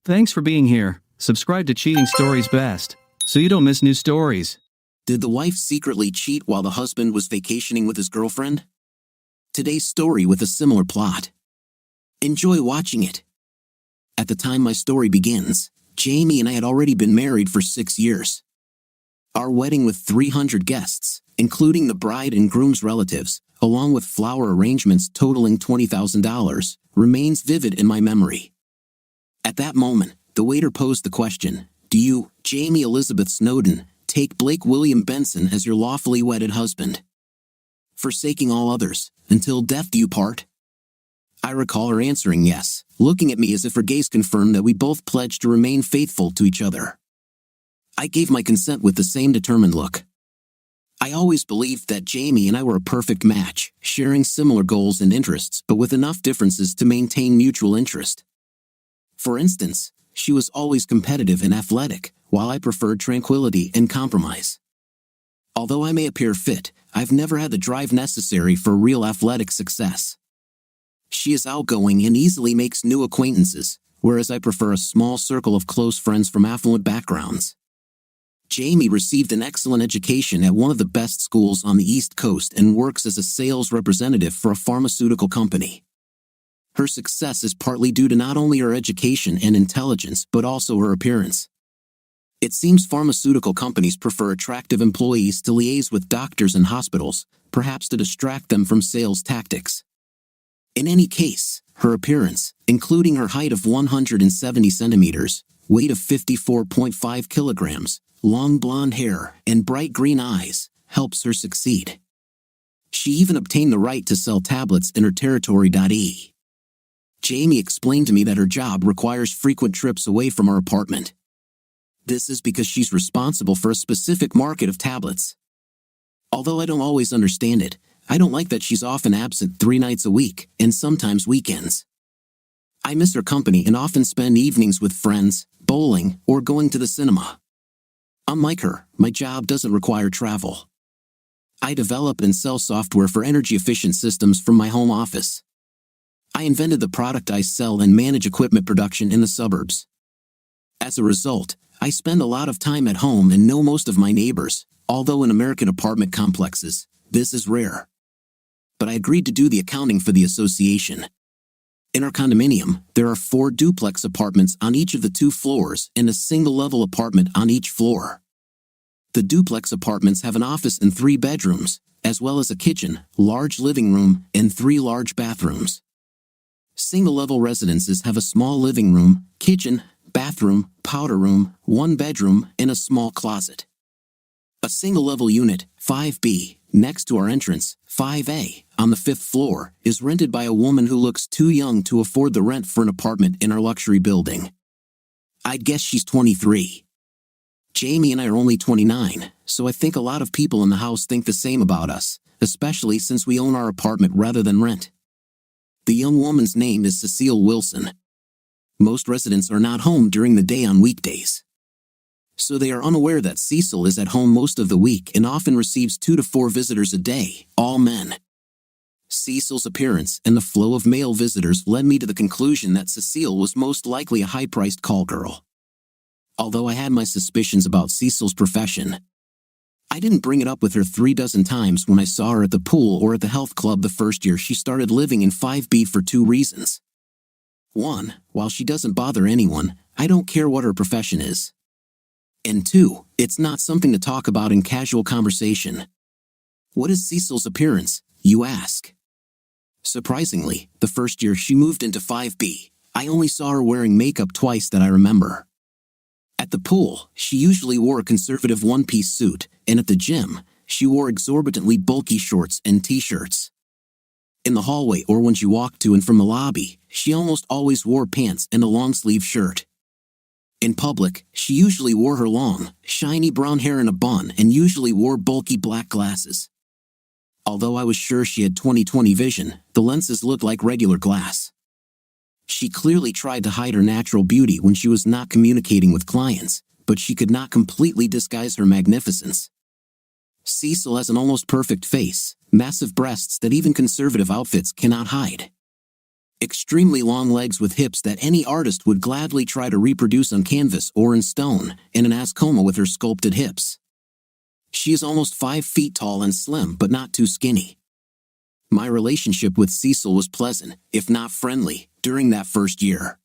Thanks for being here. Subscribe to Cheating Stories Best, so you don't miss new stories. Did the wife secretly cheat while the husband was vacationing with his girlfriend? Today's story with a similar plot. Enjoy watching it. At the time my story begins, Jamie and I had already been married for 6 years. Our wedding with 300 guests, including the bride and groom's relatives, along with flower arrangements totaling $20,000, remains vivid in my memory. At that moment, the waiter posed the question, "Do you, Jamie Elizabeth Snowden, take Blake William Benson as your lawfully wedded husband? Forsaking all others, until death do you part?" I recall her answering yes, looking at me as if her gaze confirmed that we both pledged to remain faithful to each other. I gave my consent with the same determined look. I always believed that Jamie and I were a perfect match, sharing similar goals and interests but with enough differences to maintain mutual interest. For instance, she was always competitive and athletic, while I preferred tranquility and compromise. Although I may appear fit, I've never had the drive necessary for real athletic success. She is outgoing and easily makes new acquaintances, whereas I prefer a small circle of close friends from affluent backgrounds. Jamie received an excellent education at one of the best schools on the East Coast and works as a sales representative for a pharmaceutical company. Her success is partly due to not only her education and intelligence but also her appearance. It seems pharmaceutical companies prefer attractive employees to liaise with doctors and hospitals, perhaps to distract them from sales tactics. In any case, her appearance, including her height of 170 centimeters, weight of 54.5 kilograms, long blonde hair, and bright green eyes, helps her succeed. She even obtained the right to sell tablets in her territory.e. Jamie explained to me that her job requires frequent trips away from her apartment. This is because she's responsible for a specific market of tablets. Although I don't always understand it, I don't like that she's often absent 3 nights a week, and sometimes weekends. I miss her company and often spend evenings with friends, bowling, or going to the cinema. Unlike her, my job doesn't require travel. I develop and sell software for energy-efficient systems from my home office. I invented the product I sell and manage equipment production in the suburbs. As a result, I spend a lot of time at home and know most of my neighbors, although in American apartment complexes, this is rare. But I agreed to do the accounting for the association. In our condominium, there are 4 duplex apartments on each of the 2 floors and a single-level apartment on each floor. The duplex apartments have an office and 3 bedrooms, as well as a kitchen, large living room, and 3 large bathrooms. Single-level residences have a small living room, kitchen, bathroom, powder room, 1 bedroom, and a small closet. A single-level unit, 5B, next to our entrance, 5A, on the 5th floor, is rented by a woman who looks too young to afford the rent for an apartment in our luxury building. I'd guess she's 23. Jamie and I are only 29, so I think a lot of people in the house think the same about us, especially since we own our apartment rather than rent. The young woman's name is Cecile Wilson. Most residents are not home during the day on weekdays, so they are unaware that Cecil is at home most of the week and often receives 2 to 4 visitors a day, all men. Cecil's appearance and the flow of male visitors led me to the conclusion that Cecile was most likely a high-priced call girl. Although I had my suspicions about Cecil's profession, I didn't bring it up with her 3 dozen times when I saw her at the pool or at the health club the first year she started living in 5B for 2 reasons. 1, while she doesn't bother anyone, I don't care what her profession is. And 2, it's not something to talk about in casual conversation. What is Cecil's appearance, you ask? Surprisingly, the first year she moved into 5B, I only saw her wearing makeup twice that I remember. At the pool, she usually wore a conservative one-piece suit, and at the gym, she wore exorbitantly bulky shorts and t-shirts. In the hallway or when she walked to and from the lobby, she almost always wore pants and a long-sleeve shirt. In public, she usually wore her long, shiny brown hair in a bun and usually wore bulky black glasses. Although I was sure she had 20/20 vision, the lenses looked like regular glass. She clearly tried to hide her natural beauty when she was not communicating with clients, but she could not completely disguise her magnificence. Cecil has an almost perfect face, massive breasts that even conservative outfits cannot hide. Extremely long legs with hips that any artist would gladly try to reproduce on canvas or in stone, and an ass coma with her sculpted hips. She is almost 5 feet tall and slim, but not too skinny. My relationship with Cecil was pleasant, if not friendly, during that first year.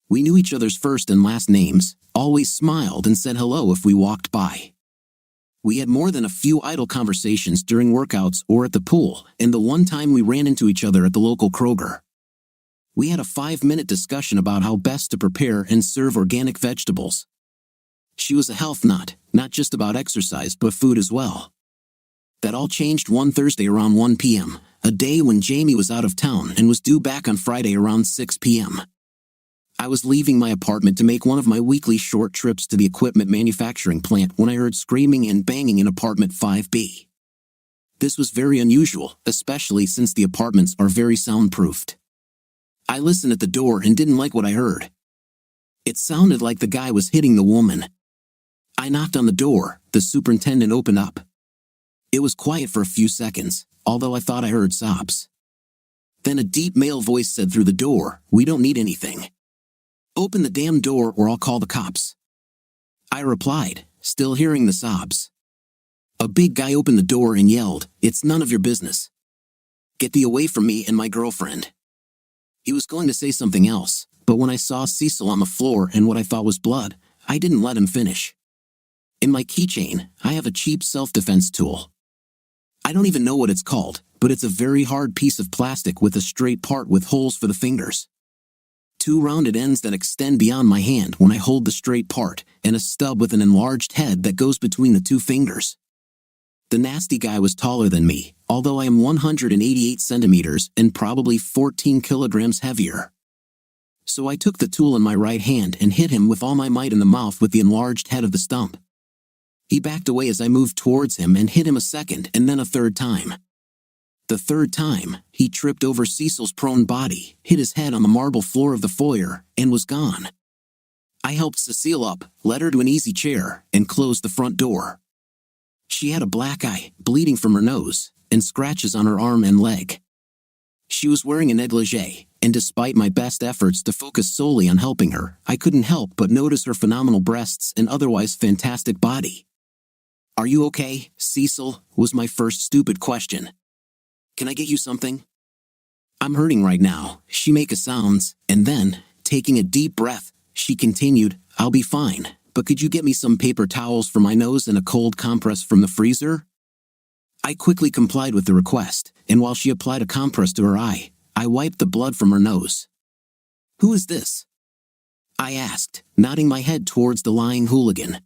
We knew each other's first and last names, always smiled and said hello if we walked by. We had more than a few idle conversations during workouts or at the pool, and the one time we ran into each other at the local Kroger. We had a 5-minute discussion about how best to prepare and serve organic vegetables. She was a health nut, not just about exercise but food as well. That all changed one Thursday around 1 p.m., a day when Jamie was out of town and was due back on Friday around 6 p.m. I was leaving my apartment to make one of my weekly short trips to the equipment manufacturing plant when I heard screaming and banging in apartment 5B. This was very unusual, especially since the apartments are very soundproofed. I listened at the door and didn't like what I heard. It sounded like the guy was hitting the woman. I knocked on the door. The superintendent opened up. It was quiet for a few seconds, although I thought I heard sobs. Then a deep male voice said through the door, "We don't need anything. Open the damn door or I'll call the cops." I replied, still hearing the sobs. A big guy opened the door and yelled, "It's none of your business. Get thee away from me and my girlfriend." He was going to say something else, but when I saw Cecil on the floor and what I thought was blood, I didn't let him finish. In my keychain, I have a cheap self-defense tool. I don't even know what it's called, but it's a very hard piece of plastic with a straight part with holes for the fingers. 2 rounded ends that extend beyond my hand when I hold the straight part, and a stub with an enlarged head that goes between the 2 fingers. The nasty guy was taller than me, although I am 188 centimeters and probably 14 kilograms heavier. So I took the tool in my right hand and hit him with all my might in the mouth with the enlarged head of the stump. He backed away as I moved towards him and hit him a second and then a third time. The third time, he tripped over Cecil's prone body, hit his head on the marble floor of the foyer, and was gone. I helped Cecile up, led her to an easy chair, and closed the front door. She had a black eye, bleeding from her nose, and scratches on her arm and leg. She was wearing a negligee, and despite my best efforts to focus solely on helping her, I couldn't help but notice her phenomenal breasts and otherwise fantastic body. "Are you okay, Cecil?" was my first stupid question. "Can I get you something?" "I'm hurting right now," she made a sounds, and then, taking a deep breath, she continued, "I'll be fine, but could you get me some paper towels for my nose and a cold compress from the freezer?" I quickly complied with the request, and while she applied a compress to her eye, I wiped the blood from her nose. "Who is this?" I asked, nodding my head towards the lying hooligan.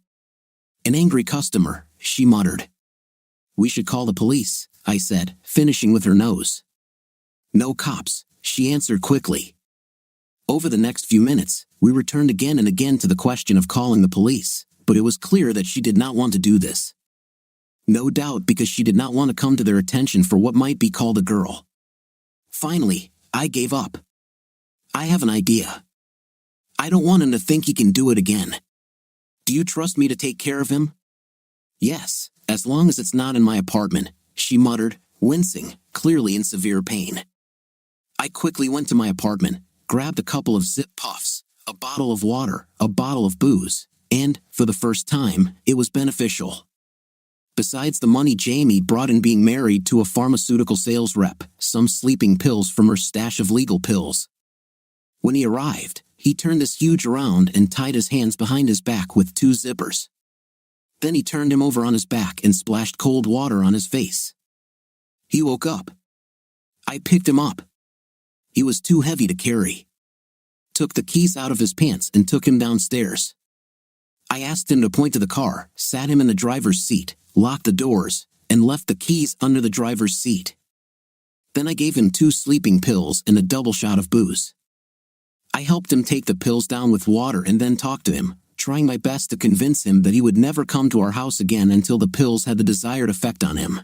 "An angry customer," she muttered. "We should call the police," I said, finishing with her nose. "No cops," she answered quickly. Over the next few minutes, we returned again and again to the question of calling the police, but it was clear that she did not want to do this. No doubt because she did not want to come to their attention for what might be called a girl. Finally, I gave up. "I have an idea. I don't want him to think he can do it again. Do you trust me to take care of him?" "Yes, as long as it's not in my apartment," she muttered, wincing, clearly in severe pain. I quickly went to my apartment, grabbed a couple of zip puffs, a bottle of water, a bottle of booze, and, for the first time, it was beneficial. Besides the money Jamie brought in being married to a pharmaceutical sales rep, some sleeping pills from her stash of legal pills. When he arrived, he turned this huge around and tied his hands behind his back with 2 zippers. Then he turned him over on his back and splashed cold water on his face. He woke up. I picked him up. He was too heavy to carry. Took the keys out of his pants and took him downstairs. I asked him to point to the car, sat him in the driver's seat, locked the doors, and left the keys under the driver's seat. Then I gave him 2 sleeping pills and a double shot of booze. I helped him take the pills down with water and then talked to him, trying my best to convince him that he would never come to our house again until the pills had the desired effect on him.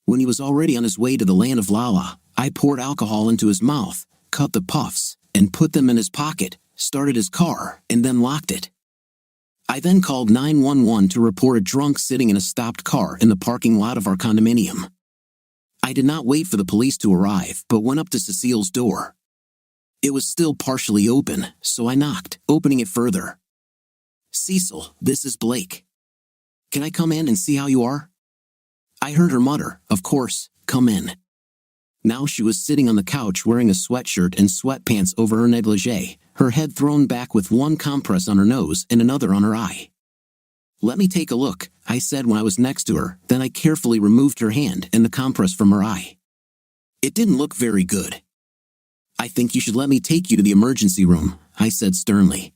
When he was already on his way to the land of Lala, I poured alcohol into his mouth, cut the puffs, and put them in his pocket, started his car, and then locked it. I then called 911 to report a drunk sitting in a stopped car in the parking lot of our condominium. I did not wait for the police to arrive, but went up to Cecile's door. It was still partially open, so I knocked, opening it further. "Cecil, this is Blake. Can I come in and see how you are?" I heard her mutter, "Of course, come in." Now she was sitting on the couch wearing a sweatshirt and sweatpants over her negligee, her head thrown back with one compress on her nose and another on her eye. "Let me take a look," I said when I was next to her, then I carefully removed her hand and the compress from her eye. It didn't look very good. "I think you should let me take you to the emergency room," I said sternly.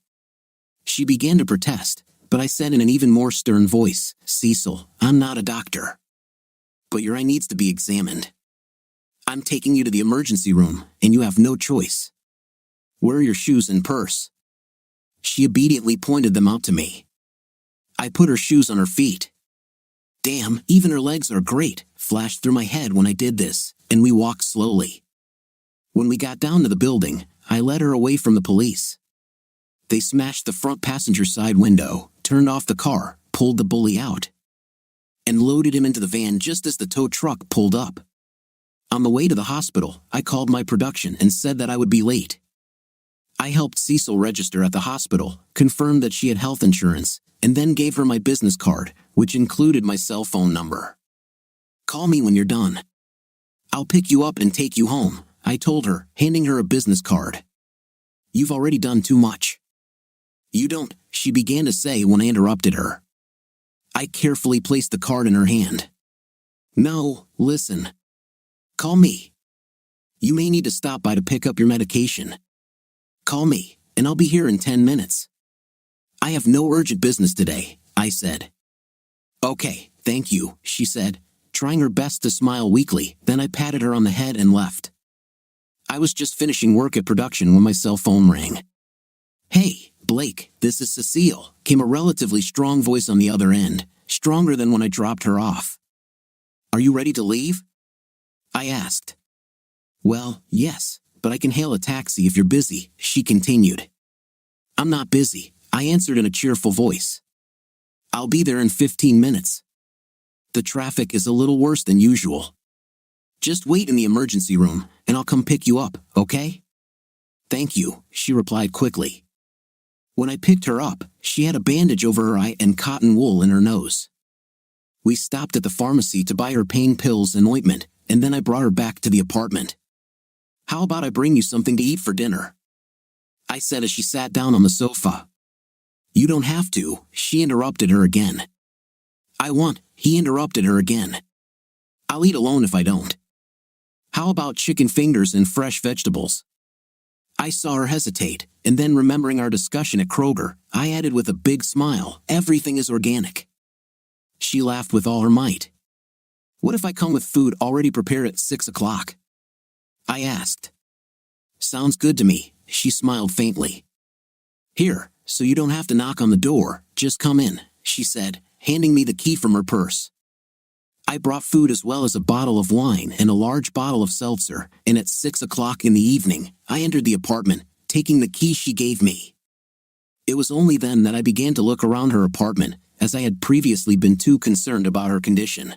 She began to protest, but I said in an even more stern voice, "Cecil, I'm not a doctor. But your eye needs to be examined. I'm taking you to the emergency room, and you have no choice. Where are your shoes and purse?" She obediently pointed them out to me. I put her shoes on her feet. "Damn, even her legs are great," flashed through my head when I did this, and we walked slowly. When we got down to the building, I led her away from the police. They smashed the front passenger side window, turned off the car, pulled the bully out, and loaded him into the van just as the tow truck pulled up. On the way to the hospital, I called my production and said that I would be late. I helped Cecil register at the hospital, confirmed that she had health insurance, and then gave her my business card, which included my cell phone number. "Call me when you're done. I'll pick you up and take you home," I told her, handing her a business card. "You've already done too much." "You don't," she began to say when I interrupted her. I carefully placed the card in her hand. "No, listen. Call me. You may need to stop by to pick up your medication. Call me, and I'll be here in 10 minutes. I have no urgent business today," I said. "Okay, thank you," she said, trying her best to smile weakly, then I patted her on the head and left. I was just finishing work at production when my cell phone rang. "Hey, Blake, this is Cecile," came a relatively strong voice on the other end, stronger than when I dropped her off. "Are you ready to leave?" I asked. "Well, yes, but I can hail a taxi if you're busy," she continued. "I'm not busy," I answered in a cheerful voice. "I'll be there in 15 minutes. The traffic is a little worse than usual. Just wait in the emergency room, and I'll come pick you up, okay?" "Thank you," she replied quickly. When I picked her up, she had a bandage over her eye and cotton wool in her nose. We stopped at the pharmacy to buy her pain pills and ointment, and then I brought her back to the apartment. "How about I bring you something to eat for dinner?" I said as she sat down on the sofa. "You don't have to," she interrupted her again. He interrupted her again. "I'll eat alone if I don't. How about chicken fingers and fresh vegetables?" I saw her hesitate, and then remembering our discussion at Kroger, I added with a big smile, "Everything is organic." She laughed with all her might. "What if I come with food already prepared at 6 o'clock? I asked. "Sounds good to me," she smiled faintly. "Here, so you don't have to knock on the door, just come in," she said, handing me the key from her purse. I brought food as well as a bottle of wine and a large bottle of seltzer, and at 6 o'clock in the evening, I entered the apartment, taking the key she gave me. It was only then that I began to look around her apartment, as I had previously been too concerned about her condition.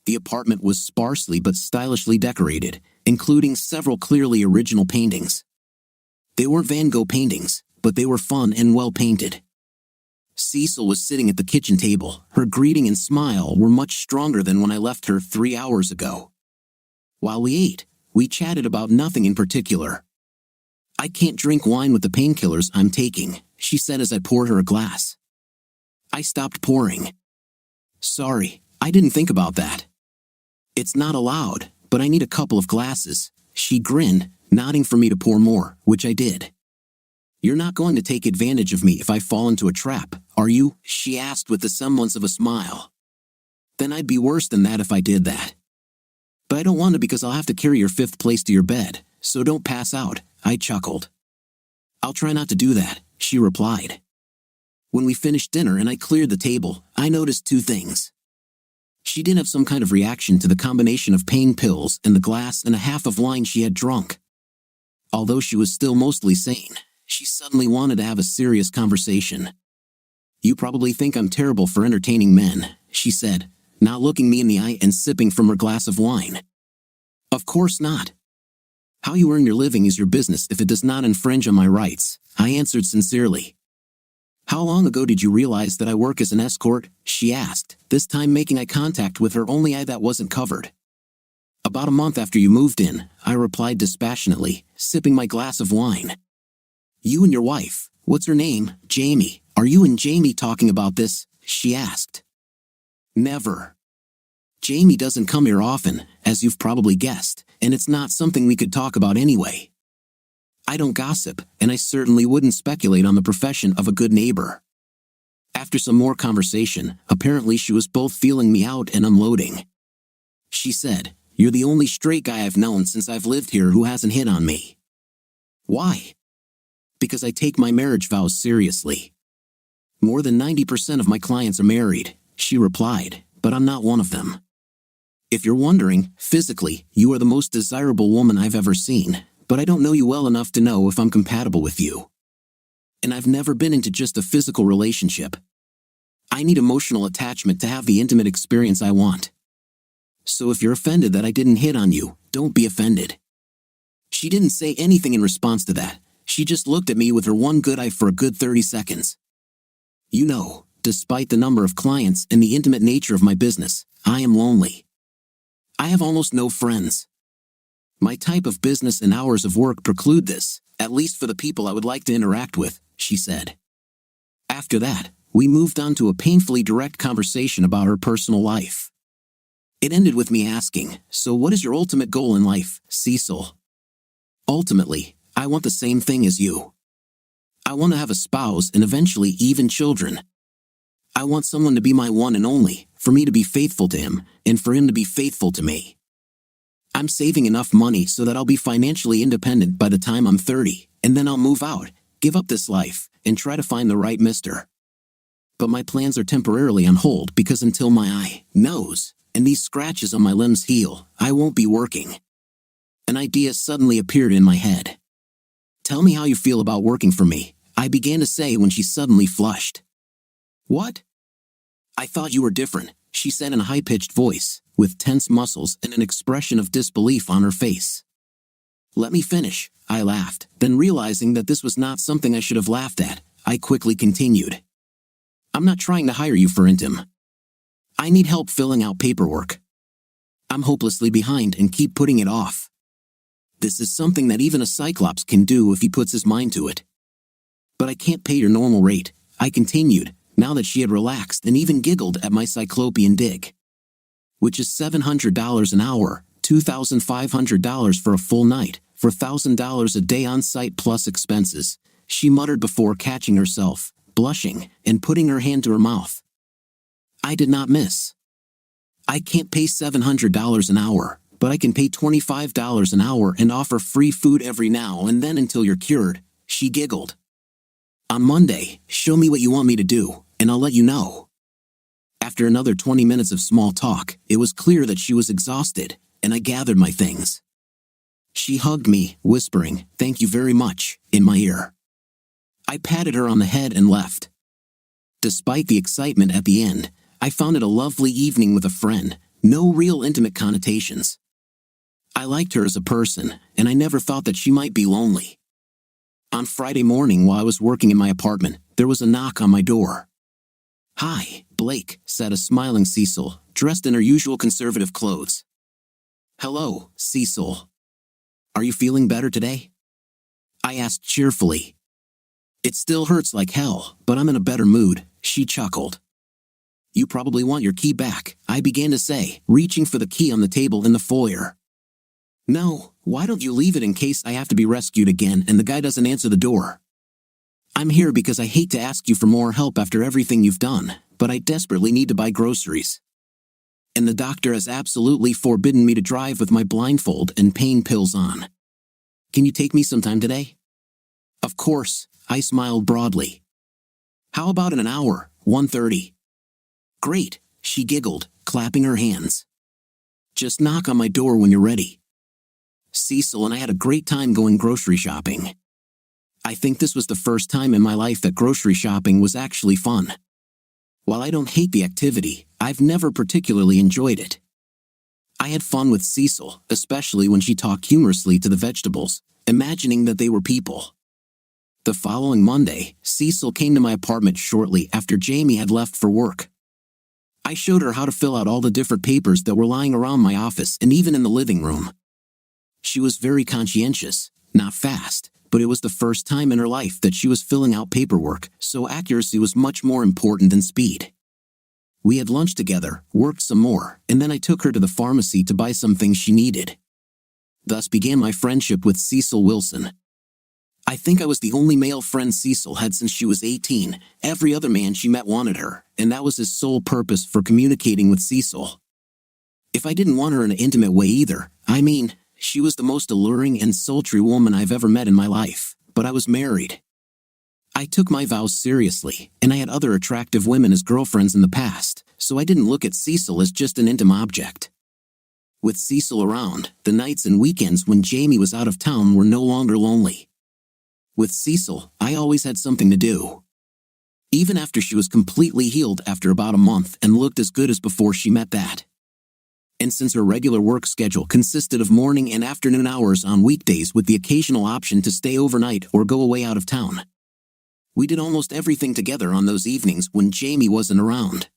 The apartment was sparsely but stylishly decorated, including several clearly original paintings. They weren't Van Gogh paintings, but they were fun and well painted. Cecil was sitting at the kitchen table. Her greeting and smile were much stronger than when I left her 3 hours ago. While we ate, we chatted about nothing in particular. "I can't drink wine with the painkillers I'm taking," she said as I poured her a glass. I stopped pouring. "Sorry, I didn't think about that. It's not allowed, but I need a couple of glasses," she grinned, nodding for me to pour more, which I did. "You're not going to take advantage of me if I fall into a trap, are you?" she asked with the semblance of a smile. "Then I'd be worse than that if I did that. But I don't want to because I'll have to carry your fifth place to your bed, so don't pass out," I chuckled. "I'll try not to do that," she replied. When we finished dinner and I cleared the table, I noticed 2 things. She didn't have some kind of reaction to the combination of pain pills and the glass and a half of wine she had drunk. Although she was still mostly sane, she suddenly wanted to have a serious conversation. "You probably think I'm terrible for entertaining men," she said, now looking me in the eye and sipping from her glass of wine. "Of course not. How you earn your living is your business if it does not infringe on my rights, I answered sincerely. How long ago did you realize that I work as an escort? She asked, this time making eye contact with her only eye that wasn't covered. About a month after you moved in, I replied dispassionately, sipping my glass of wine. You and your wife, what's her name, Jamie, are you and Jamie talking about this? She asked. Never. Jamie doesn't come here often, as you've probably guessed, and it's not something we could talk about anyway. I don't gossip, and I certainly wouldn't speculate on the profession of a good neighbor. After some more conversation, apparently she was both feeling me out and unloading. She said, you're the only straight guy I've known since I've lived here who hasn't hit on me. Why? Because I take my marriage vows seriously. More than 90% of my clients are married, she replied, but I'm not one of them. If you're wondering, physically, you are the most desirable woman I've ever seen, but I don't know you well enough to know if I'm compatible with you. And I've never been into just a physical relationship. I need emotional attachment to have the intimate experience I want. So if you're offended that I didn't hit on you, don't be offended. She didn't say anything in response to that. She just looked at me with her one good eye for a good 30 seconds. You know, despite the number of clients and the intimate nature of my business, I am lonely. I have almost no friends. My type of business and hours of work preclude this, at least for the people I would like to interact with, she said. After that, we moved on to a painfully direct conversation about her personal life. It ended with me asking, so what is your ultimate goal in life, Cecil? Ultimately, I want the same thing as you. I want to have a spouse and eventually even children. I want someone to be my one and only, for me to be faithful to him, and for him to be faithful to me. I'm saving enough money so that I'll be financially independent by the time I'm 30, and then I'll move out, give up this life, and try to find the right mister. But my plans are temporarily on hold because until my eye, nose, and these scratches on my limbs heal, I won't be working. An idea suddenly appeared in my head. Tell me how you feel about working for me, I began to say when she suddenly flushed. What? I thought you were different, she said in a high-pitched voice, with tense muscles and an expression of disbelief on her face. Let me finish, I laughed, then realizing that this was not something I should have laughed at, I quickly continued. I'm not trying to hire you for intim. I need help filling out paperwork. I'm hopelessly behind and keep putting it off. This is something that even a cyclops can do if he puts his mind to it. But I can't pay your normal rate, I continued, now that she had relaxed and even giggled at my cyclopean dig. Which is $700 an hour, $2,500 for a full night, for $1,000 a day on site plus expenses, she muttered before catching herself, blushing, and putting her hand to her mouth. I did not miss. I can't pay $700 an hour, but I can pay $25 an hour and offer free food every now and then until you're cured, she giggled. On Monday, show me what you want me to do, and I'll let you know. After another 20 minutes of small talk, it was clear that she was exhausted, and I gathered my things. She hugged me, whispering, "Thank you very much," in my ear. I patted her on the head and left. Despite the excitement at the end, I found it a lovely evening with a friend, no real intimate connotations. I liked her as a person, and I never thought that she might be lonely. On Friday morning while I was working in my apartment, there was a knock on my door. "Hi, Blake," said a smiling Cecil, dressed in her usual conservative clothes. "Hello, Cecil. Are you feeling better today?" I asked cheerfully. "It still hurts like hell, but I'm in a better mood," she chuckled. "You probably want your key back," I began to say, reaching for the key on the table in the foyer. "No, why don't you leave it in case I have to be rescued again and the guy doesn't answer the door? I'm here because I hate to ask you for more help after everything you've done, but I desperately need to buy groceries. And the doctor has absolutely forbidden me to drive with my blindfold and pain pills on. Can you take me sometime today?" "Of course," I smiled broadly. "How about in an hour, 1:30? "Great," she giggled, clapping her hands. "Just knock on my door when you're ready." Cecil and I had a great time going grocery shopping. I think this was the first time in my life that grocery shopping was actually fun. While I don't hate the activity, I've never particularly enjoyed it. I had fun with Cecil, especially when she talked humorously to the vegetables, imagining that they were people. The following Monday, Cecil came to my apartment shortly after Jamie had left for work. I showed her how to fill out all the different papers that were lying around my office and even in the living room. She was very conscientious, not fast, but it was the first time in her life that she was filling out paperwork, so accuracy was much more important than speed. We had lunch together, worked some more, and then I took her to the pharmacy to buy some things she needed. Thus began my friendship with Cecil Wilson. I think I was the only male friend Cecil had since she was 18. Every other man she met wanted her, and that was his sole purpose for communicating with Cecil. If I didn't want her in an intimate way either, she was the most alluring and sultry woman I've ever met in my life, but I was married. I took my vows seriously, and I had other attractive women as girlfriends in the past, so I didn't look at Cecil as just an intimate object. With Cecil around, the nights and weekends when Jamie was out of town were no longer lonely. With Cecil, I always had something to do. Even after she was completely healed after about a month and looked as good as before she met that. And since her regular work schedule consisted of morning and afternoon hours on weekdays with the occasional option to stay overnight or go away out of town, we did almost everything together on those evenings when Jamie wasn't around.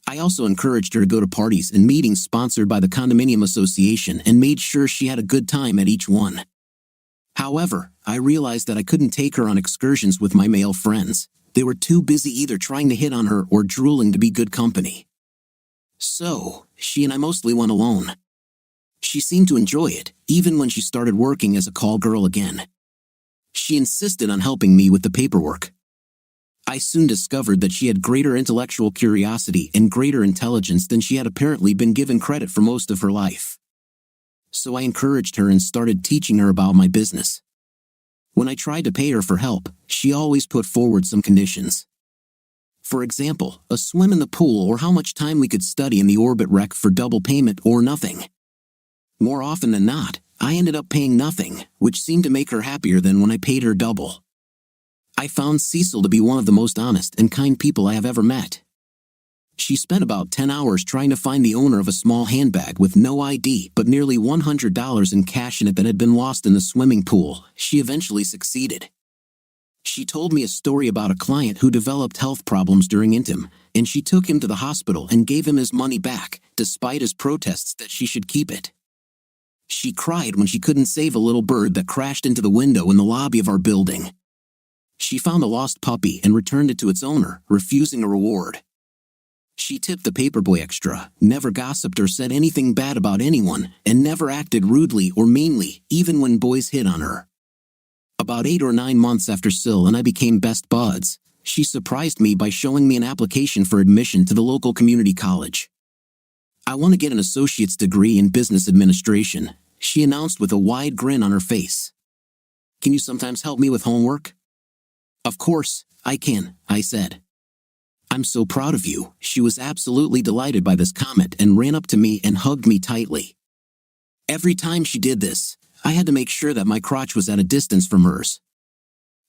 I also encouraged her to go to parties and meetings sponsored by the condominium association and made sure she had a good time at each one. However, I realized that I couldn't take her on excursions with my male friends. They were too busy either trying to hit on her or drooling to be good company. So, she and I mostly went alone. She seemed to enjoy it, even when she started working as a call girl again. She insisted on helping me with the paperwork. I soon discovered that she had greater intellectual curiosity and greater intelligence than she had apparently been given credit for most of her life. So I encouraged her and started teaching her about my business. When I tried to pay her for help, she always put forward some conditions. For example, a swim in the pool or how much time we could study in the orbit rec for double payment or nothing. More often than not, I ended up paying nothing, which seemed to make her happier than when I paid her double. I found Cecil to be one of the most honest and kind people I have ever met. She spent about 10 hours trying to find the owner of a small handbag with no ID but nearly $100 in cash in it that had been lost in the swimming pool. She eventually succeeded. She told me a story about a client who developed health problems during intim, and she took him to the hospital and gave him his money back, despite his protests that she should keep it. She cried when she couldn't save a little bird that crashed into the window in the lobby of our building. She found a lost puppy and returned it to its owner, refusing a reward. She tipped the paperboy extra, never gossiped or said anything bad about anyone, and never acted rudely or meanly, even when boys hit on her. About 8 or 9 months after Syl and I became best buds, she surprised me by showing me an application for admission to the local community college. "I want to get an associate's degree in business administration," she announced with a wide grin on her face. "Can you sometimes help me with homework?" "Of course, I can," I said. "I'm so proud of you." She was absolutely delighted by this comment and ran up to me and hugged me tightly. Every time she did this, I had to make sure that my crotch was at a distance from hers.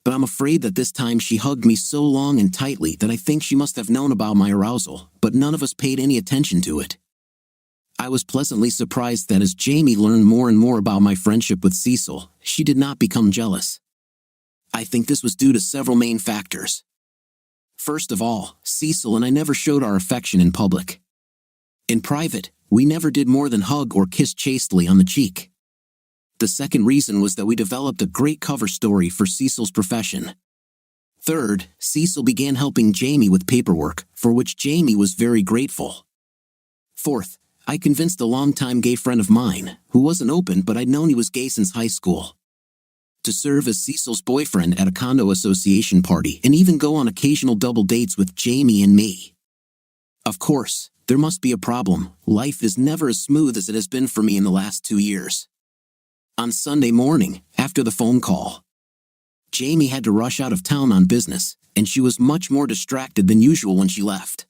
But I'm afraid that this time she hugged me so long and tightly that I think she must have known about my arousal, but none of us paid any attention to it. I was pleasantly surprised that as Jamie learned more and more about my friendship with Cecil, she did not become jealous. I think this was due to several main factors. First of all, Cecil and I never showed our affection in public. In private, we never did more than hug or kiss chastely on the cheek. The second reason was that we developed a great cover story for Cecil's profession. Third, Cecil began helping Jamie with paperwork, for which Jamie was very grateful. Fourth, I convinced a longtime gay friend of mine, who wasn't open but I'd known he was gay since high school, to serve as Cecil's boyfriend at a condo association party and even go on occasional double dates with Jamie and me. Of course, there must be a problem. Life is never as smooth as it has been for me in the last 2 years. On Sunday morning, after the phone call, Jamie had to rush out of town on business, and she was much more distracted than usual when she left.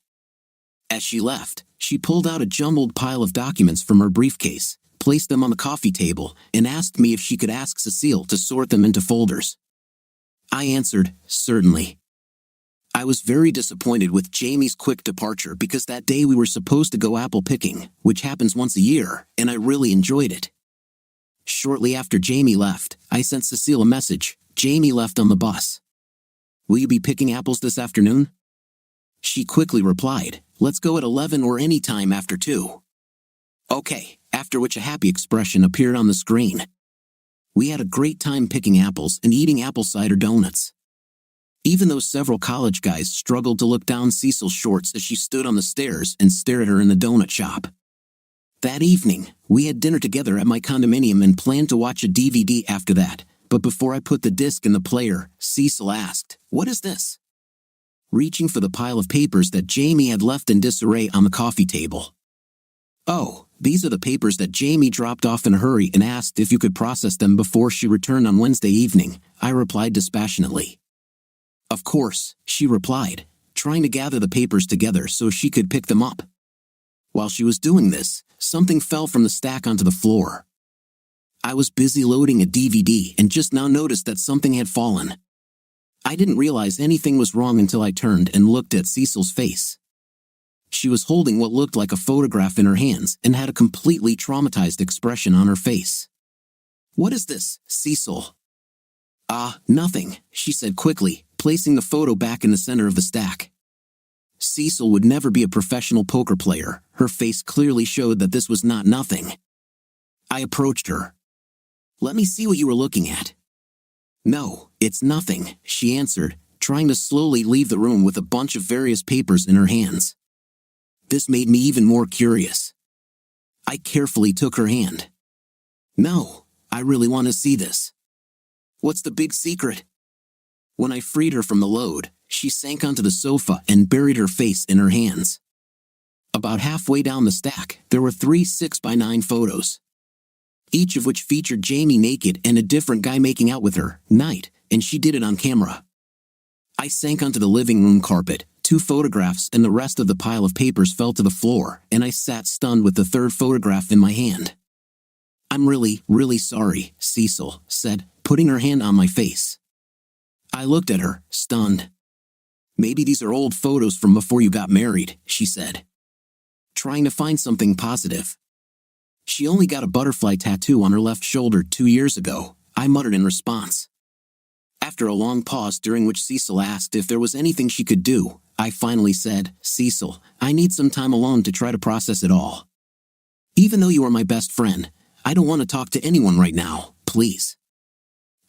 As she left, she pulled out a jumbled pile of documents from her briefcase, placed them on the coffee table, and asked me if she could ask Cecile to sort them into folders. I answered, certainly. I was very disappointed with Jamie's quick departure because that day we were supposed to go apple picking, which happens once a year, and I really enjoyed it. Shortly after Jamie left, I sent Cecile a message. Jamie left on the bus. Will you be picking apples this afternoon? She quickly replied, let's go at 11 or any time after 2. Okay, after which a happy expression appeared on the screen. We had a great time picking apples and eating apple cider donuts. Even though several college guys struggled to look down Cecil's shorts as she stood on the stairs and stared at her in the donut shop. That evening, we had dinner together at my condominium and planned to watch a DVD after that, but before I put the disc in the player, Cecil asked, "What is this?" Reaching for the pile of papers that Jamie had left in disarray on the coffee table. "Oh, these are the papers that Jamie dropped off in a hurry and asked if you could process them before she returned on Wednesday evening," I replied dispassionately. "Of course," she replied, trying to gather the papers together so she could pick them up. While she was doing this, something fell from the stack onto the floor. I was busy loading a DVD and just now noticed that something had fallen. I didn't realize anything was wrong until I turned and looked at Cecil's face. She was holding what looked like a photograph in her hands and had a completely traumatized expression on her face. "What is this, Cecil?" Nothing," she said quickly, placing the photo back in the center of the stack. Cecil would never be a professional poker player. Her face clearly showed that this was not nothing. I approached her. "Let me see what you were looking at." "No, it's nothing," she answered, trying to slowly leave the room with a bunch of various papers in her hands. This made me even more curious. I carefully took her hand. "No, I really want to see this." "What's the big secret?" When I freed her from the load, she sank onto the sofa and buried her face in her hands. About halfway down the stack, there were 3 6x9 photos, each of which featured Jamie naked and a different guy making out with her, night, and she did it on camera. I sank onto the living room carpet, 2 photographs and the rest of the pile of papers fell to the floor, and I sat stunned with the 3rd photograph in my hand. "I'm really, really sorry," Cecil said, putting her hand on my face. I looked at her, stunned. "Maybe these are old photos from before you got married," she said, trying to find something positive. "She only got a butterfly tattoo on her left shoulder 2 years ago," I muttered in response. After a long pause during which Cecil asked if there was anything she could do, I finally said, "Cecil, I need some time alone to try to process it all. Even though you are my best friend, I don't want to talk to anyone right now, please."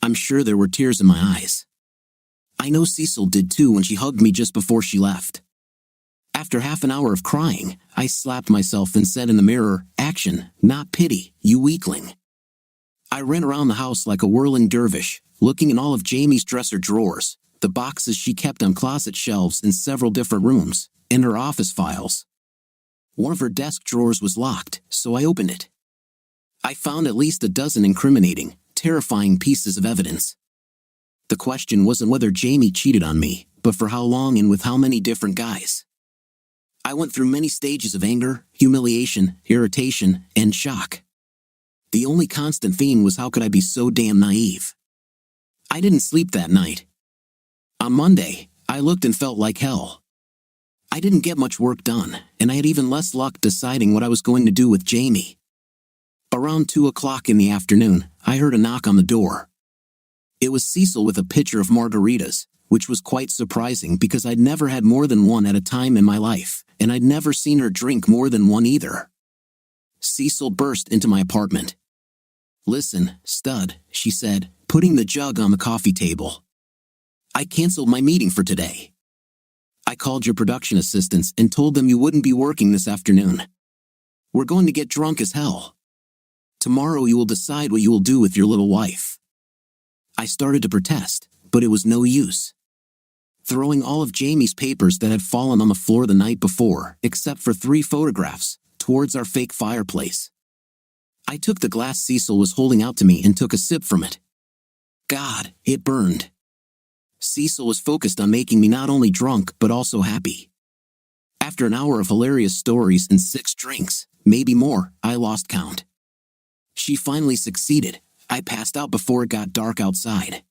I'm sure there were tears in my eyes. I know Cecil did too when she hugged me just before she left. After half an hour of crying, I slapped myself and said in the mirror, "Action, not pity, you weakling." I ran around the house like a whirling dervish, looking in all of Jamie's dresser drawers, the boxes she kept on closet shelves in several different rooms, and her office files. One of her desk drawers was locked, so I opened it. I found at least a dozen incriminating, terrifying pieces of evidence. The question wasn't whether Jamie cheated on me, but for how long and with how many different guys. I went through many stages of anger, humiliation, irritation, and shock. The only constant theme was how could I be so damn naive? I didn't sleep that night. On Monday, I looked and felt like hell. I didn't get much work done, and I had even less luck deciding what I was going to do with Jamie. Around 2 o'clock in the afternoon, I heard a knock on the door. It was Cecil with a pitcher of margaritas, which was quite surprising because I'd never had more than one at a time in my life, and I'd never seen her drink more than one either. Cecil burst into my apartment. "Listen, stud," she said, putting the jug on the coffee table. "I canceled my meeting for today. I called your production assistants and told them you wouldn't be working this afternoon. We're going to get drunk as hell. Tomorrow you will decide what you will do with your little wife." I started to protest, but it was no use. Throwing all of Jamie's papers that had fallen on the floor the night before, except for 3 photographs, towards our fake fireplace. I took the glass Cecil was holding out to me and took a sip from it. God, it burned. Cecil was focused on making me not only drunk but also happy. After an hour of hilarious stories and 6 drinks, maybe more, I lost count. She finally succeeded. I passed out before it got dark outside.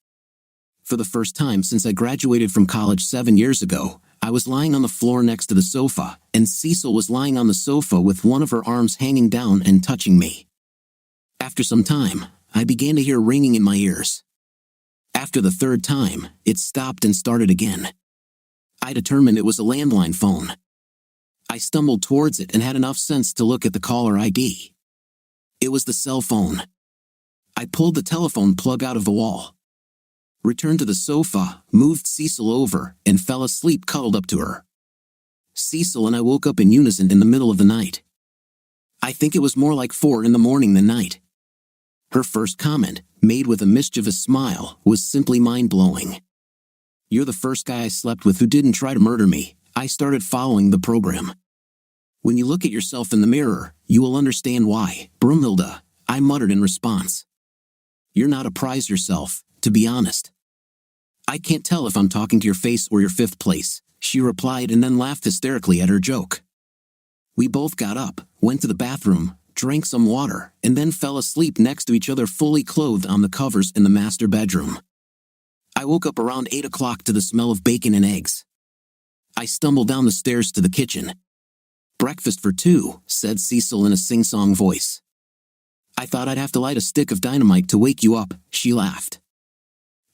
For the first time since I graduated from college 7 years ago, I was lying on the floor next to the sofa, and Cecil was lying on the sofa with one of her arms hanging down and touching me. After some time, I began to hear ringing in my ears. After the third time, it stopped and started again. I determined it was a landline phone. I stumbled towards it and had enough sense to look at the caller ID. It was the cell phone. I pulled the telephone plug out of the wall, returned to the sofa, moved Cecil over, and fell asleep cuddled up to her. Cecil and I woke up in unison in the middle of the night. I think it was more like 4 in the morning than night. Her first comment, made with a mischievous smile, was simply mind-blowing. "You're the first guy I slept with who didn't try to murder me." I started following the program. "When you look at yourself in the mirror, you will understand why, Brumhilda," I muttered in response. "You're not a prize yourself, to be honest." "I can't tell if I'm talking to your face or your fifth place," she replied and then laughed hysterically at her joke. We both got up, went to the bathroom, drank some water, and then fell asleep next to each other fully clothed on the covers in the master bedroom. I woke up around 8 o'clock to the smell of bacon and eggs. I stumbled down the stairs to the kitchen. "Breakfast for 2, said Cecil in a sing-song voice. "I thought I'd have to light a stick of dynamite to wake you up," she laughed.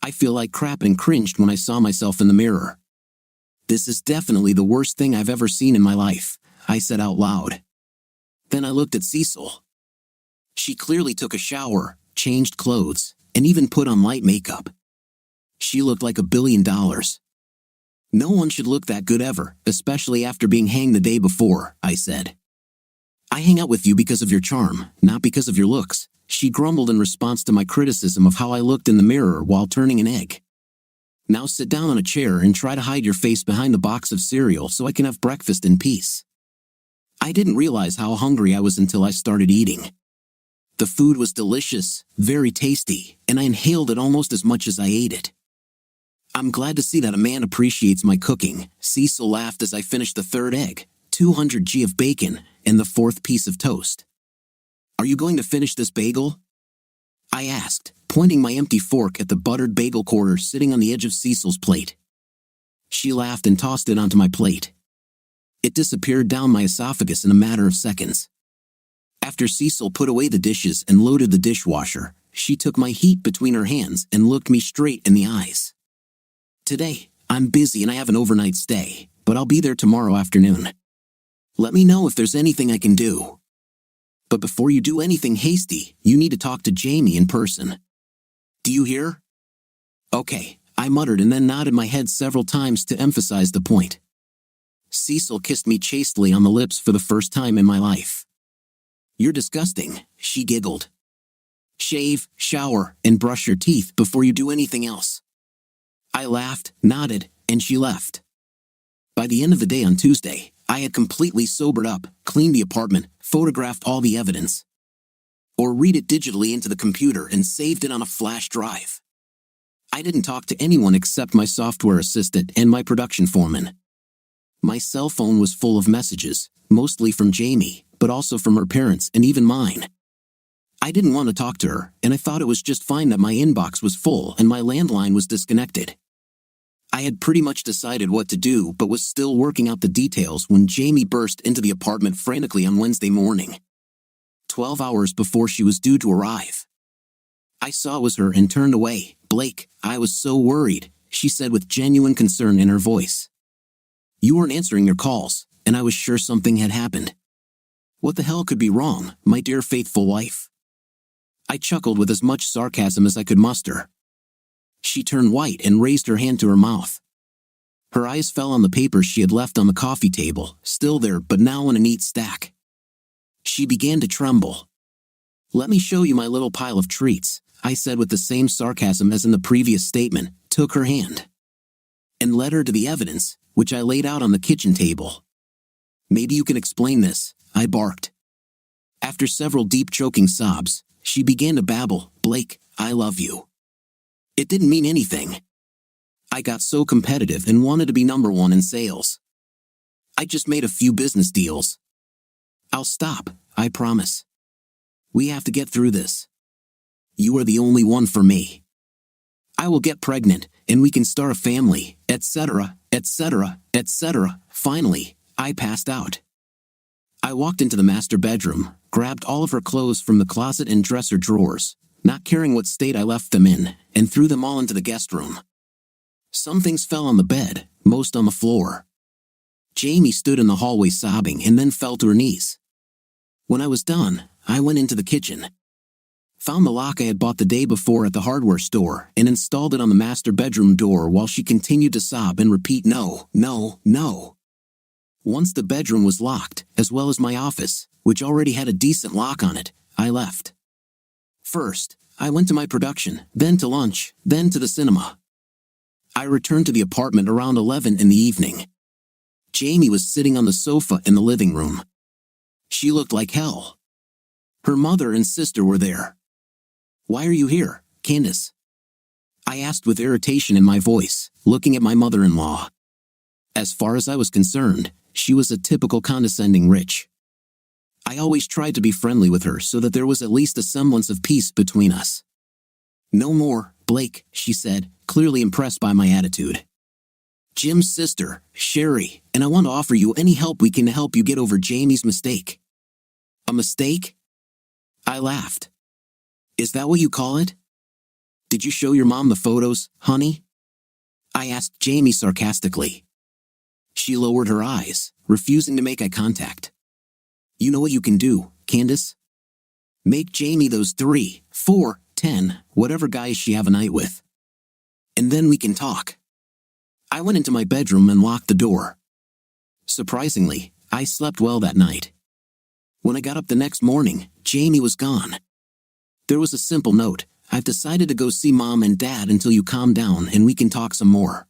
I feel like crap and cringed when I saw myself in the mirror. "This is definitely the worst thing I've ever seen in my life," I said out loud. Then I looked at Cecil. She clearly took a shower, changed clothes, and even put on light makeup. She looked like $1 billion. "No one should look that good ever, especially after being hanged the day before," I said. "I hang out with you because of your charm, not because of your looks," she grumbled in response to my criticism of how I looked in the mirror while turning an egg. "Now sit down on a chair and try to hide your face behind the box of cereal so I can have breakfast in peace." I didn't realize how hungry I was until I started eating. The food was delicious, very tasty, and I inhaled it almost as much as I ate it. "I'm glad to see that a man appreciates my cooking," Cecil laughed as I finished the third egg, 200 g of bacon, and the fourth piece of toast. "Are you going to finish this bagel?" I asked, pointing my empty fork at the buttered bagel quarter sitting on the edge of Cecil's plate. She laughed and tossed it onto my plate. It disappeared down my esophagus in a matter of seconds. After Cecil put away the dishes and loaded the dishwasher, she took my heat between her hands and looked me straight in the eyes. "Today, I'm busy and I have an overnight stay, but I'll be there tomorrow afternoon. Let me know if there's anything I can do. But before you do anything hasty, you need to talk to Jamie in person. Do you hear?" "Okay," I muttered and then nodded my head several times to emphasize the point. Cecil kissed me chastely on the lips for the first time in my life. "You're disgusting," she giggled. "Shave, shower, and brush your teeth before you do anything else." I laughed, nodded, and she left. By the end of the day on Tuesday, I had completely sobered up, cleaned the apartment, photographed all the evidence, or read it digitally into the computer and saved it on a flash drive. I didn't talk to anyone except my software assistant and my production foreman. My cell phone was full of messages, mostly from Jamie, but also from her parents and even mine. I didn't want to talk to her, and I thought it was just fine that my inbox was full and my landline was disconnected. I had pretty much decided what to do but was still working out the details when Jamie burst into the apartment frantically on Wednesday morning, 12 hours before she was due to arrive. I saw it was her and turned away. "Blake, I was so worried," she said with genuine concern in her voice. "You weren't answering your calls, and I was sure something had happened. What the hell could be wrong, my dear faithful wife?" I chuckled with as much sarcasm as I could muster. She turned white and raised her hand to her mouth. Her eyes fell on the papers she had left on the coffee table, still there but now in a neat stack. She began to tremble. "Let me show you my little pile of treats," I said with the same sarcasm as in the previous statement, took her hand, and led her to the evidence, which I laid out on the kitchen table. "Maybe you can explain this," I barked. After several deep choking sobs, she began to babble, "Blake, I love you." It didn't mean anything. I got so competitive and wanted to be number one in sales. I just made a few business deals. "I'll stop, I promise. We have to get through this. You are the only one for me." I will get pregnant, and we can start a family, etc., etc., etc. Finally, I passed out. I walked into the master bedroom, grabbed all of her clothes from the closet and dresser drawers, not caring what state I left them in, and threw them all into the guest room. Some things fell on the bed, most on the floor. Jamie stood in the hallway sobbing and then fell to her knees. When I was done, I went into the kitchen, found the lock I had bought the day before at the hardware store, and installed it on the master bedroom door while she continued to sob and repeat no, no, no. Once the bedroom was locked, as well as my office, which already had a decent lock on it, I left. First, I went to my production, then to lunch, then to the cinema. I returned to the apartment around 11 in the evening. Jamie was sitting on the sofa in the living room. She looked like hell. Her mother and sister were there. "Why are you here, Candace?" I asked with irritation in my voice, looking at my mother-in-law. As far as I was concerned, she was a typical condescending rich. I always tried to be friendly with her so that there was at least a semblance of peace between us. "No more, Blake," she said, clearly impressed by my attitude. "Jim's sister, Sherry, and I want to offer you any help we can to help you get over Jamie's mistake." "A mistake?" I laughed. "Is that what you call it? Did you show your mom the photos, honey?" I asked Jamie sarcastically. She lowered her eyes, refusing to make eye contact. "You know what you can do, Candace? Make Jamie those 3, 4, 10, whatever guys she have a night with. And then we can talk." I went into my bedroom and locked the door. Surprisingly, I slept well that night. When I got up the next morning, Jamie was gone. There was a simple note: "I've decided to go see Mom and Dad until you calm down and we can talk some more.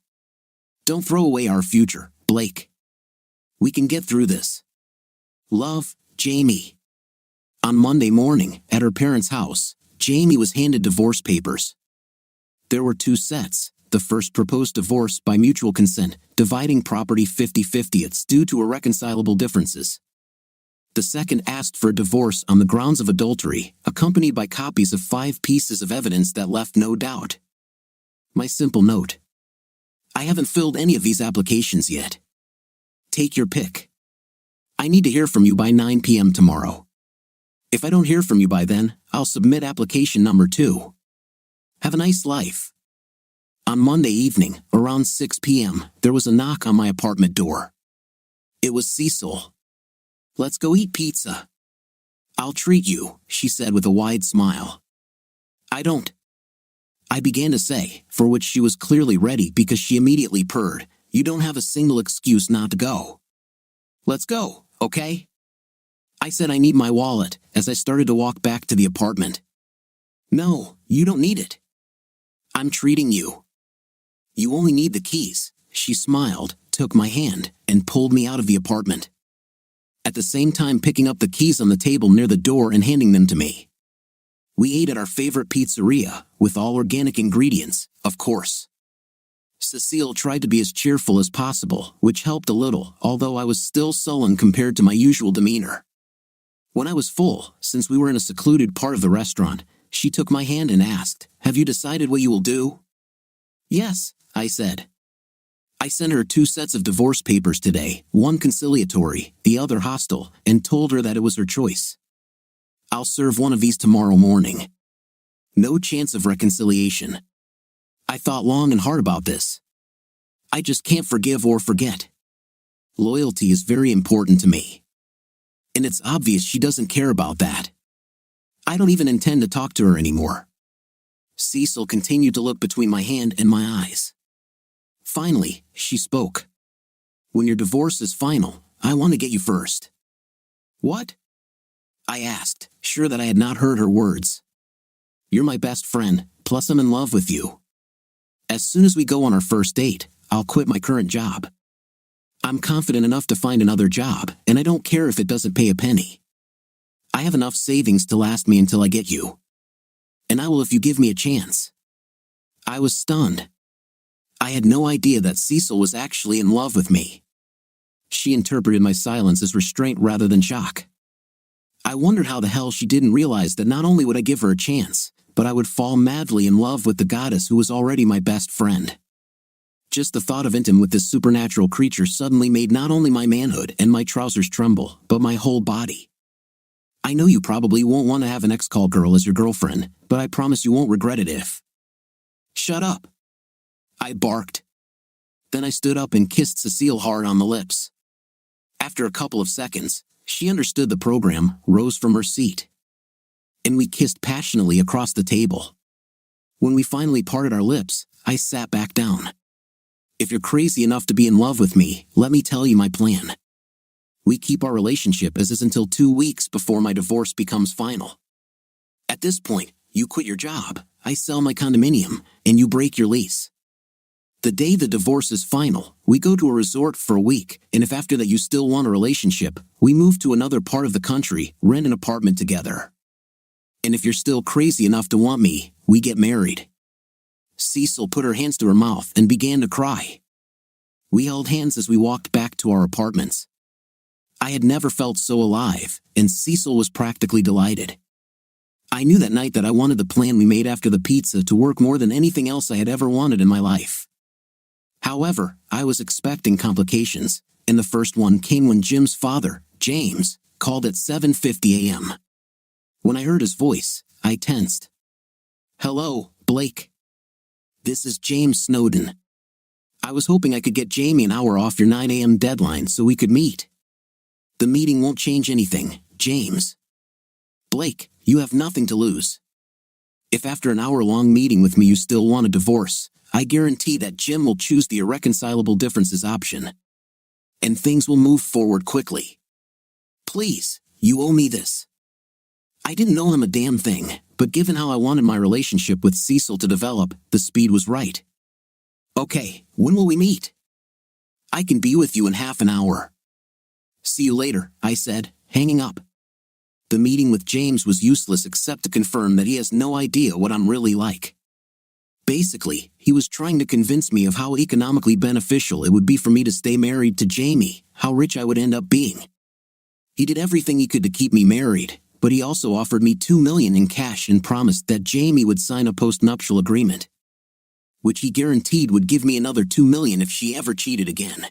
Don't throw away our future, Blake. We can get through this. Love, Jamie." On Monday morning, at her parents' house, Jamie was handed divorce papers. There were 2 sets. The first proposed divorce by mutual consent, dividing property 50-50 due to irreconcilable differences. The second asked for a divorce on the grounds of adultery, accompanied by copies of 5 pieces of evidence that left no doubt. My simple note: I haven't filled any of these applications yet. Take your pick. I need to hear from you by 9 p.m. tomorrow. If I don't hear from you by then, I'll submit application number 2. Have a nice life. On Monday evening, around 6 p.m., there was a knock on my apartment door. It was Cecil. "Let's go eat pizza." "I'll treat you," she said with a wide smile. "I don't." I began to say, for which she was clearly ready because she immediately purred, "You don't have a single excuse not to go. Let's go, okay?" I said I need my wallet as I started to walk back to the apartment. "No, you don't need it. I'm treating you. You only need the keys." She smiled, took my hand, and pulled me out of the apartment, at the same time picking up the keys on the table near the door and handing them to me. We ate at our favorite pizzeria, with all organic ingredients, of course. Cecile tried to be as cheerful as possible, which helped a little, although I was still sullen compared to my usual demeanor. When I was full, since we were in a secluded part of the restaurant, she took my hand and asked, "Have you decided what you will do?" "Yes," I said. I sent her 2 sets of divorce papers today, one conciliatory, the other hostile, and told her that it was her choice. I'll serve one of these tomorrow morning. No chance of reconciliation. I thought long and hard about this. I just can't forgive or forget. Loyalty is very important to me. And it's obvious she doesn't care about that. I don't even intend to talk to her anymore. Cecil continued to look between my hand and my eyes. Finally, she spoke. "When your divorce is final, I want to get you first." "What?" I asked, sure that I had not heard her words. "You're my best friend, plus I'm in love with you. As soon as we go on our first date, I'll quit my current job. I'm confident enough to find another job, and I don't care if it doesn't pay a penny. I have enough savings to last me until I get you. And I will if you give me a chance." I was stunned. I had no idea that Cecil was actually in love with me. She interpreted my silence as restraint rather than shock. I wondered how the hell she didn't realize that not only would I give her a chance, but I would fall madly in love with the goddess who was already my best friend. Just the thought of intimacy with this supernatural creature suddenly made not only my manhood and my trousers tremble, but my whole body. I know you probably won't want to have an ex-call girl as your girlfriend, but I promise you won't regret it if... Shut up! I barked. Then I stood up and kissed Cecile hard on the lips. After a couple of seconds, she understood the program, rose from her seat, and we kissed passionately across the table. When we finally parted our lips, I sat back down. If you're crazy enough to be in love with me, let me tell you my plan. We keep our relationship as is until 2 weeks before my divorce becomes final. At this point, you quit your job, I sell my condominium, and you break your lease. The day the divorce is final, we go to a resort for a week, and if after that you still want a relationship, we move to another part of the country, rent an apartment together. And if you're still crazy enough to want me, we get married. Cecile put her hands to her mouth and began to cry. We held hands as we walked back to our apartments. I had never felt so alive, and Cecile was practically delighted. I knew that night that I wanted the plan we made after the pizza to work more than anything else I had ever wanted in my life. However, I was expecting complications, and the first one came when Jim's father, James, called at 7:50 a.m. When I heard his voice, I tensed. "Hello, Blake. This is James Snowden. I was hoping I could get Jamie an hour off your 9 a.m. deadline so we could meet. The meeting won't change anything, James. Blake, you have nothing to lose. If after an hour-long meeting with me you still want a divorce, I guarantee that Jim will choose the irreconcilable differences option. And things will move forward quickly. Please, you owe me this." I didn't know him a damn thing, but given how I wanted my relationship with Cecile to develop, the speed was right. "Okay, when will we meet?" "I can be with you in half an hour." "See you later," I said, hanging up. The meeting with James was useless except to confirm that he has no idea what I'm really like. Basically, he was trying to convince me of how economically beneficial it would be for me to stay married to Jamie, how rich I would end up being. He did everything he could to keep me married, but he also offered me $2 million in cash and promised that Jamie would sign a post-nuptial agreement, which he guaranteed would give me another $2 million if she ever cheated again.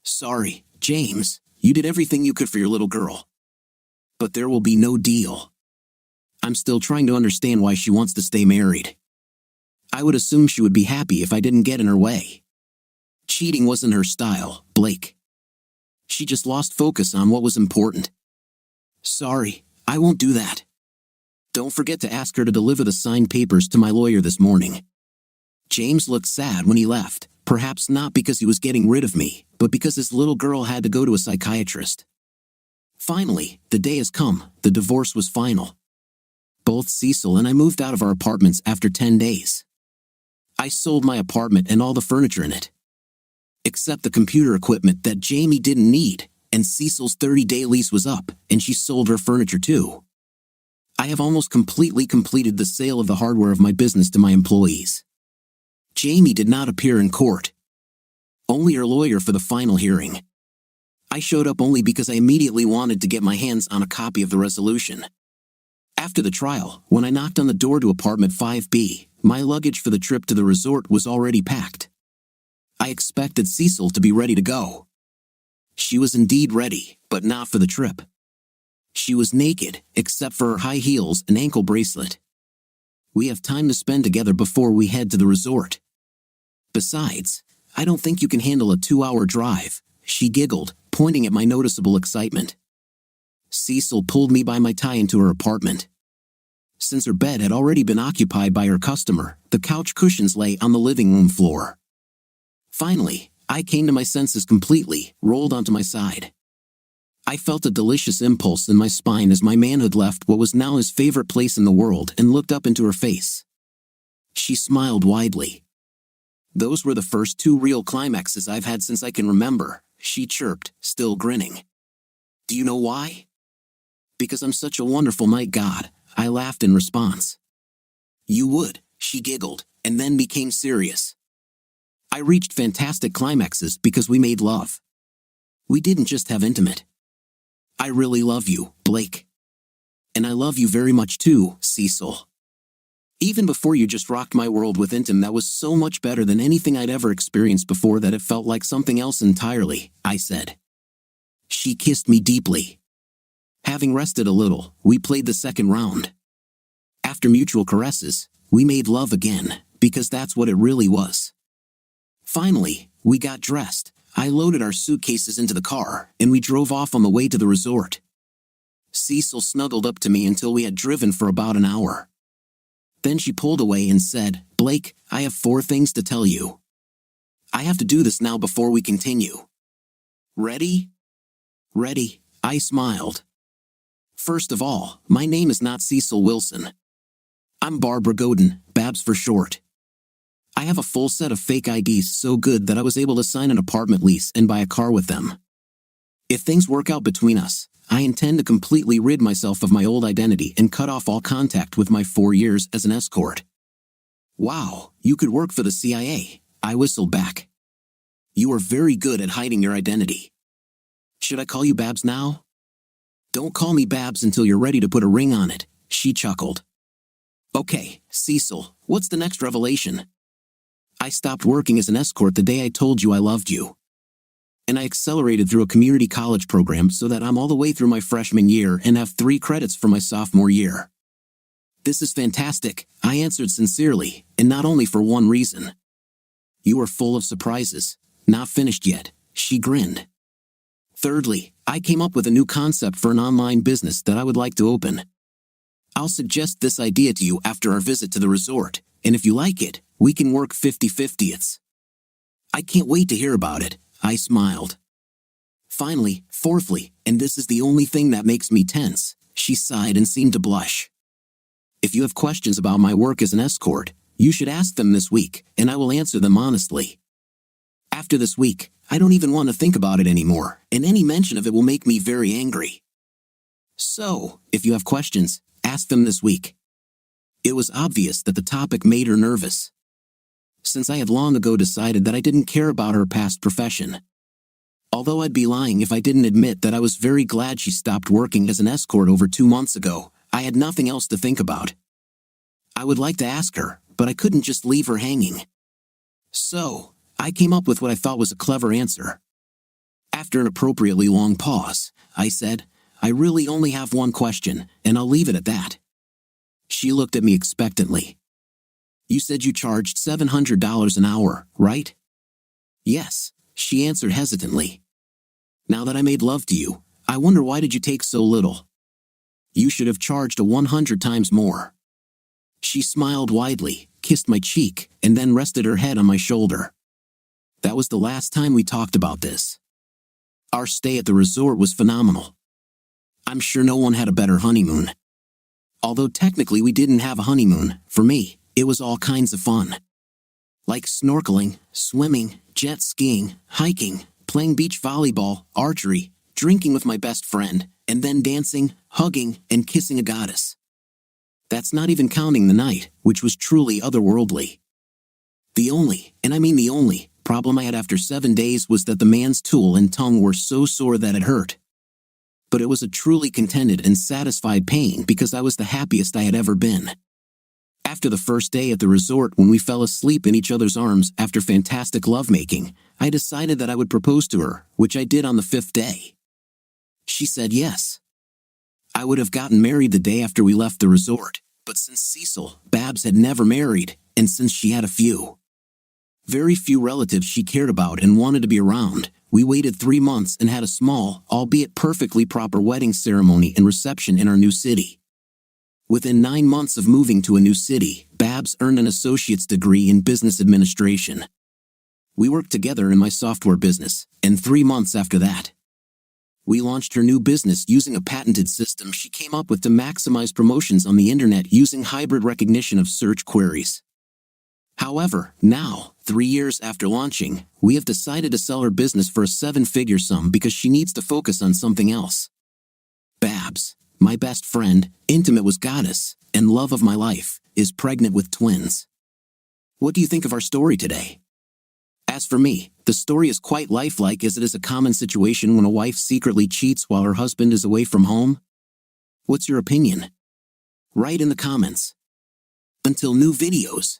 Sorry, James, you did everything you could for your little girl. But there will be no deal. I'm still trying to understand why she wants to stay married. I would assume she would be happy if I didn't get in her way. Cheating wasn't her style, Blake. She just lost focus on what was important. Sorry, I won't do that. Don't forget to ask her to deliver the signed papers to my lawyer this morning. James looked sad when he left, perhaps not because he was getting rid of me, but because his little girl had to go to a psychiatrist. Finally, the day has come, the divorce was final. Both Cecile and I moved out of our apartments after 10 days. I sold my apartment and all the furniture in it, except the computer equipment that Jamie didn't need, and Cecile's 30-day lease was up, and she sold her furniture too. I have almost completely completed the sale of the hardware of my business to my employees. Jamie did not appear in court. Only her lawyer for the final hearing. I showed up only because I immediately wanted to get my hands on a copy of the resolution. After the trial, when I knocked on the door to apartment 5B, my luggage for the trip to the resort was already packed. I expected Cecile to be ready to go. She was indeed ready, but not for the trip. She was naked, except for her high heels and ankle bracelet. We have time to spend together before we head to the resort. Besides, I don't think you can handle a 2-hour drive, she giggled, pointing at my noticeable excitement. Cecile pulled me by my tie into her apartment. Since her bed had already been occupied by her customer, the couch cushions lay on the living room floor. Finally, I came to my senses completely, rolled onto my side. I felt a delicious impulse in my spine as my manhood left what was now his favorite place in the world and looked up into her face. She smiled widely. "Those were the first 2 real climaxes I've had since I can remember," she chirped, still grinning. "Do you know why?" "Because I'm such a wonderful night god," I laughed in response. "You would," she giggled, and then became serious. "I reached fantastic climaxes because we made love. We didn't just have intimate. I really love you, Blake. And I love you very much too, Cecile." Even before you just rocked my world with intim that was so much better than anything I'd ever experienced before that it felt like something else entirely, I said. She kissed me deeply. Having rested a little, we played the second round. After mutual caresses, we made love again, because that's what it really was. Finally, we got dressed. I loaded our suitcases into the car, and we drove off on the way to the resort. Cecil snuggled up to me until we had driven for about an hour. Then she pulled away and said, "Blake, I have 4 things to tell you. I have to do this now before we continue. Ready?" "Ready," I smiled. "First of all, my name is not Cecil Wilson. I'm Barbara Godin, Babs for short. I have a full set of fake IDs so good that I was able to sign an apartment lease and buy a car with them. If things work out between us, I intend to completely rid myself of my old identity and cut off all contact with my 4 years as an escort." "Wow, you could work for the CIA," I whistled back. "You are very good at hiding your identity. Should I call you Babs now?" "Don't call me Babs until you're ready to put a ring on it," she chuckled. "Okay, Cecil, what's the next revelation?" "I stopped working as an escort the day I told you I loved you. And I accelerated through a community college program so that I'm all the way through my freshman year and have 3 credits for my sophomore year." "This is fantastic," I answered sincerely, and not only for one reason. "You are full of surprises. Not finished yet," she grinned. "Thirdly, I came up with a new concept for an online business that I would like to open. I'll suggest this idea to you after our visit to the resort, and if you like it, we can work 50-50ths. "I can't wait to hear about it," I smiled. "Finally, fourthly, and this is the only thing that makes me tense," she sighed and seemed to blush. "If you have questions about my work as an escort, you should ask them this week, and I will answer them honestly. After this week, I don't even want to think about it anymore, and any mention of it will make me very angry. So, if you have questions, ask them this week." It was obvious that the topic made her nervous, since I had long ago decided that I didn't care about her past profession. Although I'd be lying if I didn't admit that I was very glad she stopped working as an escort over 2 months ago, I had nothing else to think about. I would like to ask her, but I couldn't just leave her hanging. So, I came up with what I thought was a clever answer. After an appropriately long pause, I said, "I really only have one question, and I'll leave it at that." She looked at me expectantly. "You said you charged $700 an hour, right?" "Yes," she answered hesitantly. "Now that I made love to you, I wonder why did you take so little? You should have charged 100 times more." She smiled widely, kissed my cheek, and then rested her head on my shoulder. That was the last time we talked about this. Our stay at the resort was phenomenal. I'm sure no one had a better honeymoon. Although technically we didn't have a honeymoon, for me, it was all kinds of fun. Like snorkeling, swimming, jet skiing, hiking, playing beach volleyball, archery, drinking with my best friend, and then dancing, hugging, and kissing a goddess. That's not even counting the night, which was truly otherworldly. The only, and I mean the only, problem I had after 7 days was that the man's tool and tongue were so sore that it hurt. But it was a truly contented and satisfied pain because I was the happiest I had ever been. After the first day at the resort, when we fell asleep in each other's arms after fantastic lovemaking, I decided that I would propose to her, which I did on the 5th day. She said yes. I would have gotten married the day after we left the resort, but since Cecil, Babs, had never married, and since she had very few relatives she cared about and wanted to be around, we waited 3 months and had a small, albeit perfectly proper wedding ceremony and reception in our new city. Within 9 months of moving to a new city, Babs earned an associate's degree in business administration. We worked together in my software business, and 3 months after that, we launched her new business using a patented system she came up with to maximize promotions on the internet using hybrid recognition of search queries. However, now, 3 years after launching, we have decided to sell her business for a 7-figure sum because she needs to focus on something else. Babs, my best friend, intimate with goddess, and love of my life, is pregnant with twins. What do you think of our story today? As for me, the story is quite lifelike as it is a common situation when a wife secretly cheats while her husband is away from home. What's your opinion? Write in the comments. Until new videos.